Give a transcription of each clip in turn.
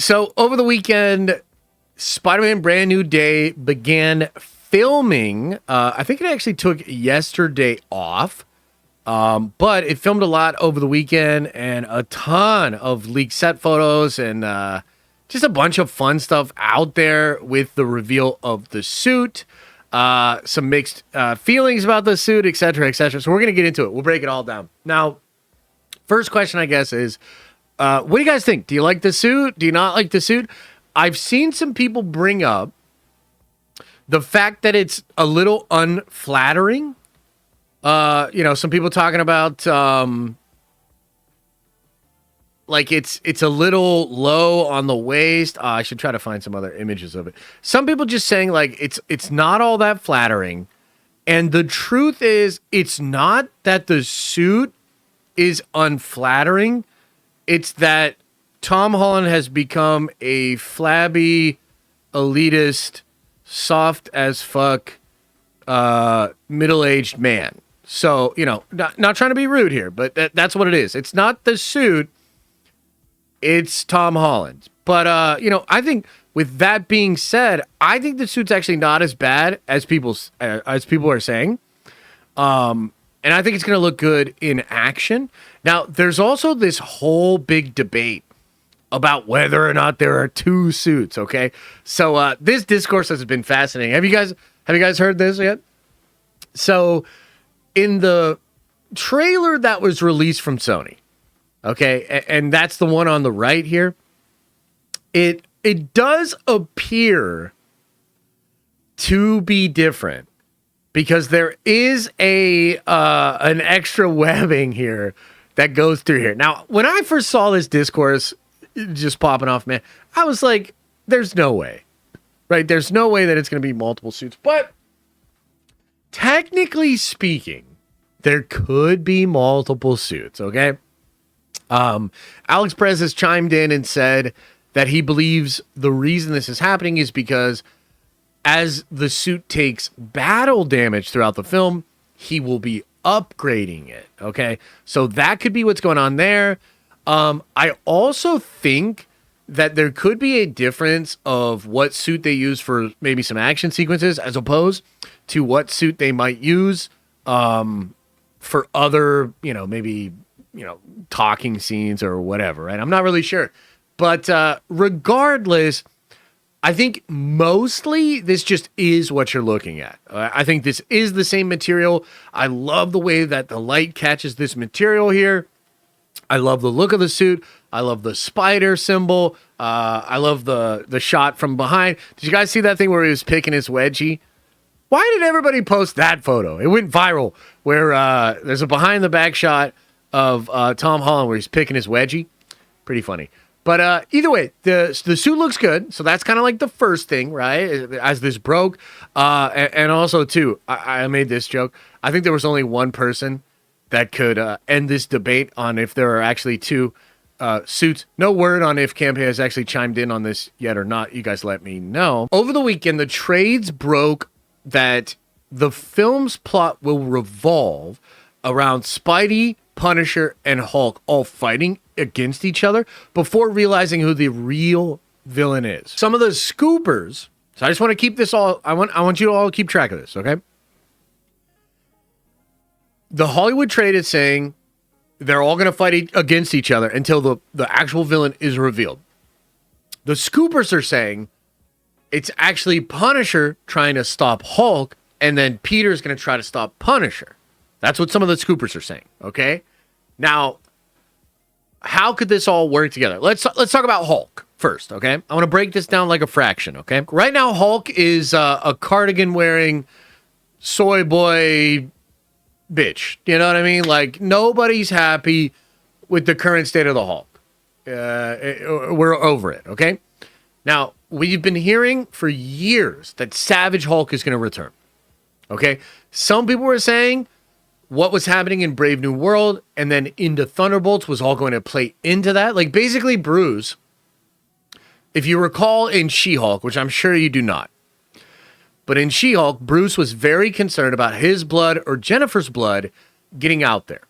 So over the weekend, Spider-Man Brand New Day began filming. I think it actually took yesterday off, but it filmed a lot over the weekend and a ton of leaked set photos and just a bunch of fun stuff out there with the reveal of the suit, some mixed feelings about the suit, etc., etc. So we're going to get into it. We'll break it all down. Now, first question, I guess, is what do you guys think? Do you like the suit? Do you not like the suit? I've seen some people bring up the fact that it's a little unflattering. Some people talking about like it's a little low on the waist. I should try to find some other images of it. Some people just saying like it's not all that flattering. And the truth is, it's not that the suit is unflattering. It's that Tom Holland has become a flabby, elitist, soft as fuck, middle-aged man. So, not trying to be rude here, but that's what it is. It's not the suit, it's Tom Holland. But, I think with that being said, I think the suit's actually not as bad as people are saying. And I think it's going to look good in action. Now, there's also this whole big debate about whether or not there are two suits, okay? So this discourse has been fascinating. Have you guys heard this yet? So in the trailer that was released from Sony, okay, and that's the one on the right here, it does appear to be different because there is an extra webbing here that goes through here. Now, when I first saw this discourse just popping off, man, I was like, there's no way, right? There's no way that it's going to be multiple suits. But technically speaking, there could be multiple suits, okay? Alex Perez has chimed in and said that he believes the reason this is happening is because as the suit takes battle damage throughout the film, he will be upgrading it, okay? So that could be what's going on there. I also think that there could be a difference of what suit they use for maybe some action sequences as opposed to what suit they might use for other, talking scenes or whatever, right? I'm not really sure. But regardless, I think mostly this just is what you're looking at. I think this is the same material. I love the way that the light catches this material here. I love the look of the suit. I love the spider symbol. I love the shot from behind. Did you guys see that thing where he was picking his wedgie? Why did everybody post that photo? It went viral where there's a behind the back shot of Tom Holland where he's picking his wedgie. Pretty funny. But either way, the suit looks good. So that's kind of like the first thing, right? As this broke. And also, too, I made this joke. I think there was only one person that could end this debate on if there are actually two suits. No word on if Campy has actually chimed in on this yet or not. You guys let me know. Over the weekend, the trades broke that the film's plot will revolve around Spidey, Punisher, and Hulk all fighting against each other before realizing who the real villain is. Some of the scoopers, so I just want to keep this all, I want you to all keep track of this, okay? The Hollywood trade is saying they're all going to fight against each other until the actual villain is revealed. The scoopers are saying it's actually Punisher trying to stop Hulk, and then Peter's going to try to stop Punisher. That's what some of the scoopers are saying, okay? Now, how could this all work together? Let's talk about Hulk first, okay? I want to break this down like a fraction, okay? Right now, Hulk is a cardigan-wearing soy boy bitch. You know what I mean? Like, nobody's happy with the current state of the Hulk. We're over it, okay? Now, we've been hearing for years that Savage Hulk is going to return, okay? Some people were saying what was happening in Brave New World and then into Thunderbolts was all going to play into that. Like, basically, Bruce, if you recall in She-Hulk, which I'm sure you do not, but in She-Hulk, Bruce was very concerned about his blood or Jennifer's blood getting out there.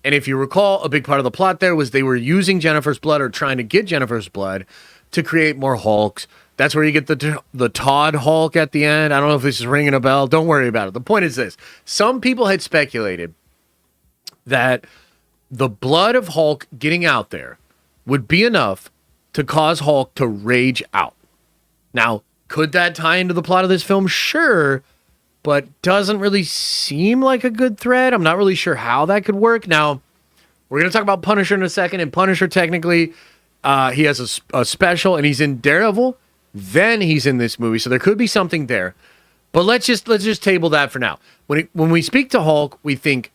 And if you recall, a big part of the plot there was they were using Jennifer's blood or trying to get Jennifer's blood to create more Hulks. That's where you get the Todd Hulk at the end. I don't know if this is ringing a bell. Don't worry about it. The point is this. Some people had speculated that the blood of Hulk getting out there would be enough to cause Hulk to rage out. Now, could that tie into the plot of this film? Sure, but doesn't really seem like a good thread. I'm not really sure how that could work. Now, we're going to talk about Punisher in a second, and Punisher technically, he has a special, and he's in Daredevil. Then he's in this movie, so there could be something there. But let's just table that for now. When we speak to Hulk, we think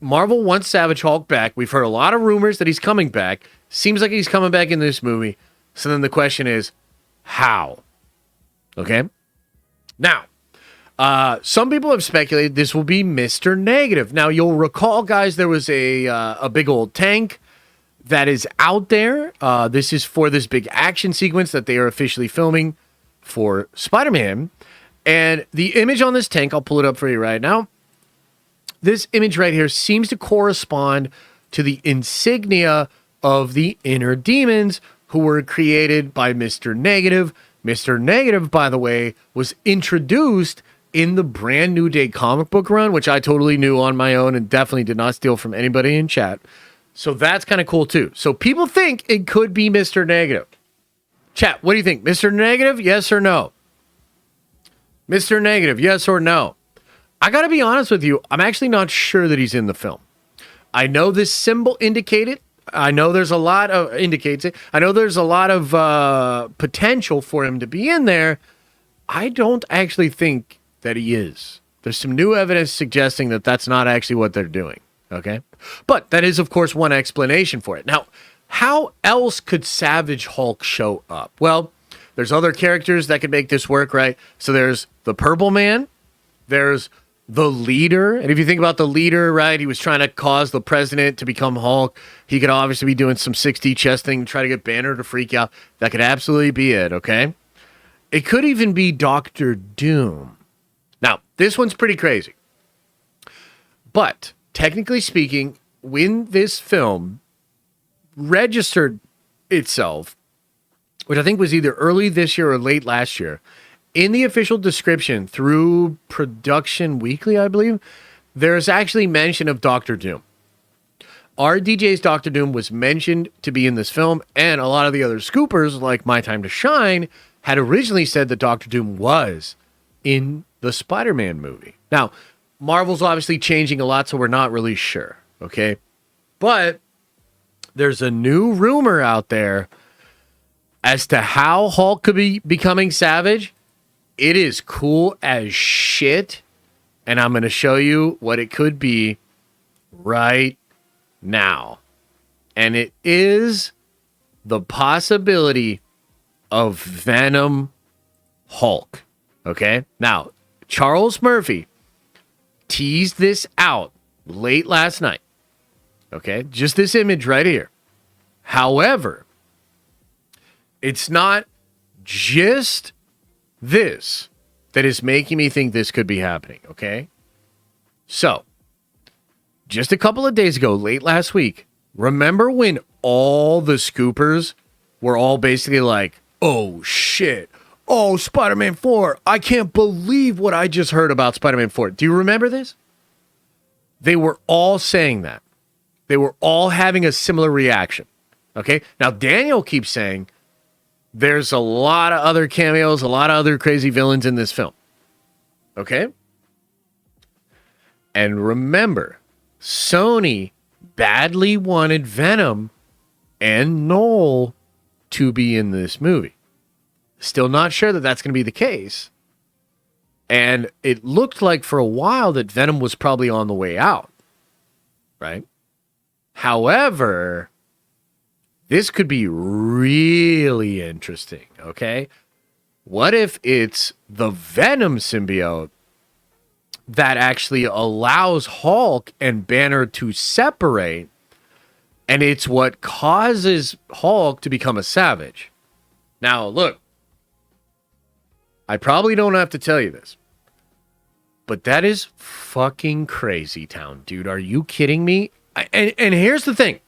Marvel wants Savage Hulk back. We've heard a lot of rumors that he's coming back. Seems like he's coming back in this movie. So then the question is, how? Okay? Now, some people have speculated this will be Mr. Negative. Now, you'll recall, guys, there was a big old tank that is out there. This is for this big action sequence that they are officially filming for Spider-Man. And the image on this tank, I'll pull it up for you right now. This image right here seems to correspond to the insignia of the inner demons who were created by Mr. Negative. Mr. Negative, by the way, was introduced in the Brand New Day comic book run, which I totally knew on my own and definitely did not steal from anybody in chat. So that's kind of cool too. So people think it could be Mr. Negative. Chat, what do you think? Mr. Negative, yes or no? Mr. Negative, yes or no? I got to be honest with you. I'm actually not sure that he's in the film. I know this symbol indicated. I know there's a lot of indicates it. I know there's a lot of potential for him to be in there. I don't actually think that he is. There's some new evidence suggesting that that's not actually what they're doing. Okay? But that is, of course, one explanation for it. Now, how else could Savage Hulk show up? Well, there's other characters that could make this work, right? So there's the Purple Man. There's the leader. And if you think about the leader, right, he was trying to cause the president to become Hulk. He could obviously be doing some 6D chess thing to try to get Banner to freak out. That could absolutely be it, okay? It could even be Doctor Doom. Now, this one's pretty crazy. But technically speaking, when this film registered itself, which I think was either early this year or late last year, in the official description through Production Weekly, I believe, there's actually mention of Doctor Doom. RDJ's Doctor Doom was mentioned to be in this film, and a lot of the other scoopers, like My Time to Shine, had originally said that Doctor Doom was in the Spider-Man movie. Now, Marvel's obviously changing a lot, so we're not really sure, okay? But there's a new rumor out there as to how Hulk could be becoming Savage. It is cool as shit, and I'm going to show you what it could be right now. And it is the possibility of Venom Hulk, okay? Now, Charles Murphy teased this out late last night. Okay, just this image right here. However, it's not just this that is making me think this could be happening, okay? So, just a couple of days ago, late last week, remember when all the scoopers were all basically like, oh shit, oh, Spider-Man 4, I can't believe what I just heard about Spider-Man 4. Do you remember this? They were all saying that. They were all having a similar reaction. Okay? Now, Daniel keeps saying there's a lot of other cameos, a lot of other crazy villains in this film. Okay? And remember, Sony badly wanted Venom and Noel to be in this movie. Still not sure that that's going to be the case. And it looked like for a while that Venom was probably on the way out. Right? However, this could be really interesting, okay? What if it's the Venom symbiote that actually allows Hulk and Banner to separate, and it's what causes Hulk to become a savage? Now, look, I probably don't have to tell you this, but that is fucking crazy town, dude. Are you kidding me? And here's the thing.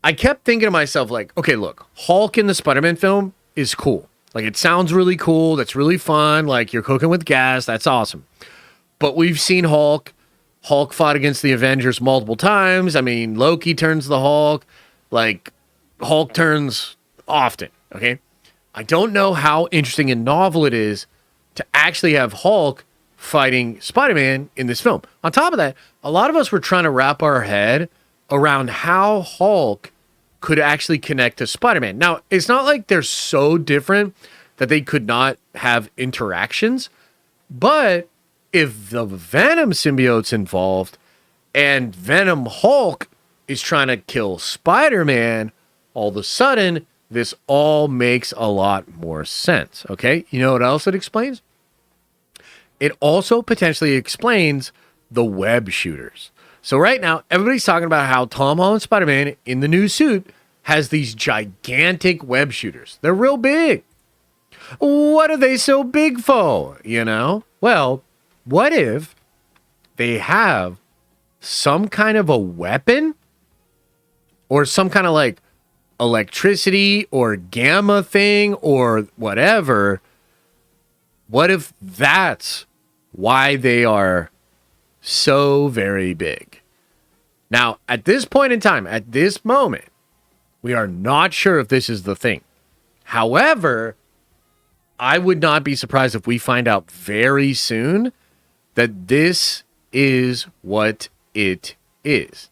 I kept thinking to myself, like, okay, look, Hulk in the Spider-Man film is cool. Like, it sounds really cool. That's really fun. Like, you're cooking with gas. That's awesome. But we've seen Hulk. Hulk fought against the Avengers multiple times. I mean, Loki turns the Hulk. Like, Hulk turns often, okay? I don't know how interesting and novel it is to actually have Hulk fighting Spider-Man in this film. On top of that, a lot of us were trying to wrap our head around how Hulk could actually connect to Spider-Man. Now, it's not like they're so different that they could not have interactions, but if the Venom symbiote's involved and Venom Hulk is trying to kill Spider-Man, all of a sudden, this all makes a lot more sense, okay? You know what else it explains? It also potentially explains the web shooters. So right now, everybody's talking about how Tom Holland Spider-Man in the new suit has these gigantic web shooters. They're real big. What are they so big for, you know? Well, what if they have some kind of a weapon or some kind of like electricity or gamma thing or whatever? What if that's why they are so very big? Now, at this point in time, at this moment, we are not sure if this is the thing. However, I would not be surprised if we find out very soon that this is what it is.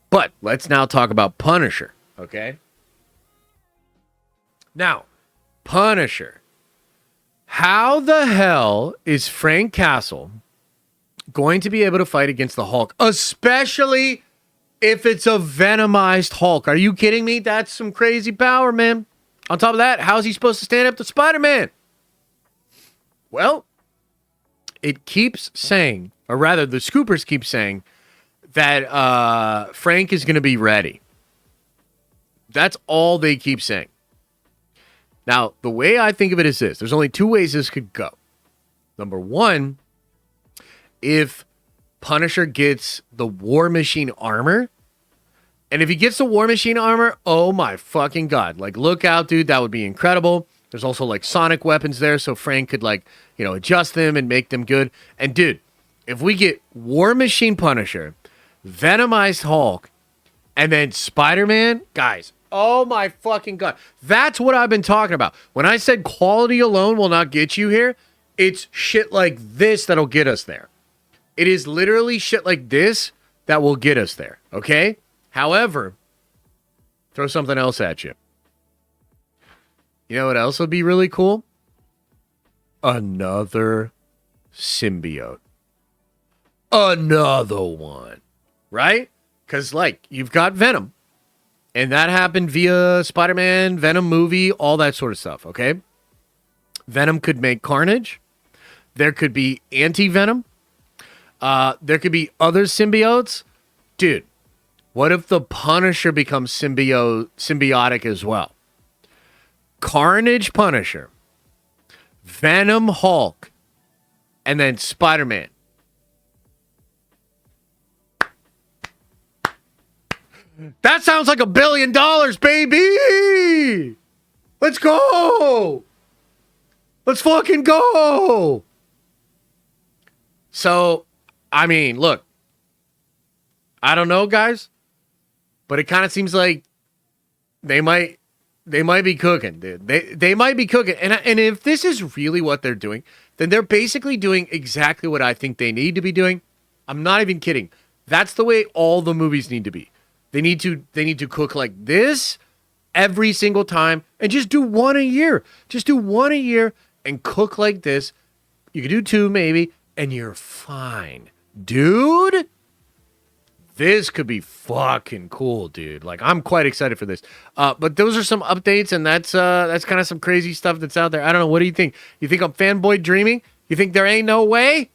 But let's now talk about Punisher, okay? Now, Punisher. How the hell is Frank Castle going to be able to fight against the Hulk, especially if it's a venomized Hulk? Are you kidding me? That's some crazy power, man. On top of that, how's he supposed to stand up to Spider-Man? Well, it keeps saying, or rather the scoopers keep saying, that Frank is going to be ready. That's all they keep saying. Now, the way I think of it is this. There's only two ways this could go. Number one, if Punisher gets the War Machine armor, and if he gets the War Machine armor, oh my fucking God. Like, look out, dude. That would be incredible. There's also, like, sonic weapons there, so Frank could, like, you know, adjust them and make them good. And, dude, if we get War Machine Punisher, Venomized Hulk, and then Spider-Man, guys, oh my fucking God. That's what I've been talking about. When I said quality alone will not get you here, it's shit like this that'll get us there. It is literally shit like this that will get us there, okay? However, throw something else at you. You know what else would be really cool? Another symbiote. Another one, right? Because, like, you've got Venom. And that happened via Spider-Man, Venom movie, all that sort of stuff, okay? Venom could make Carnage. There could be anti-Venom. There could be other symbiotes. Dude, what if the Punisher becomes symbiotic as well? Carnage Punisher, Venom Hulk, and then Spider-Man. That sounds like $1 billion, baby! Let's go! Let's fucking go! So, I mean, look. I don't know, guys. But it kind of seems like they might be cooking, dude. They might be cooking. And if this is really what they're doing, then they're basically doing exactly what I think they need to be doing. I'm not even kidding. That's the way all the movies need to be. They need to cook like this every single time and just do one a year. Just do one a year and cook like this. You could do two maybe, and you're fine. Dude, this could be fucking cool, dude. Like, I'm quite excited for this. But those are some updates, and that's kind of some crazy stuff that's out there. I don't know. What do you think? You think I'm fanboy dreaming? You think there ain't no way?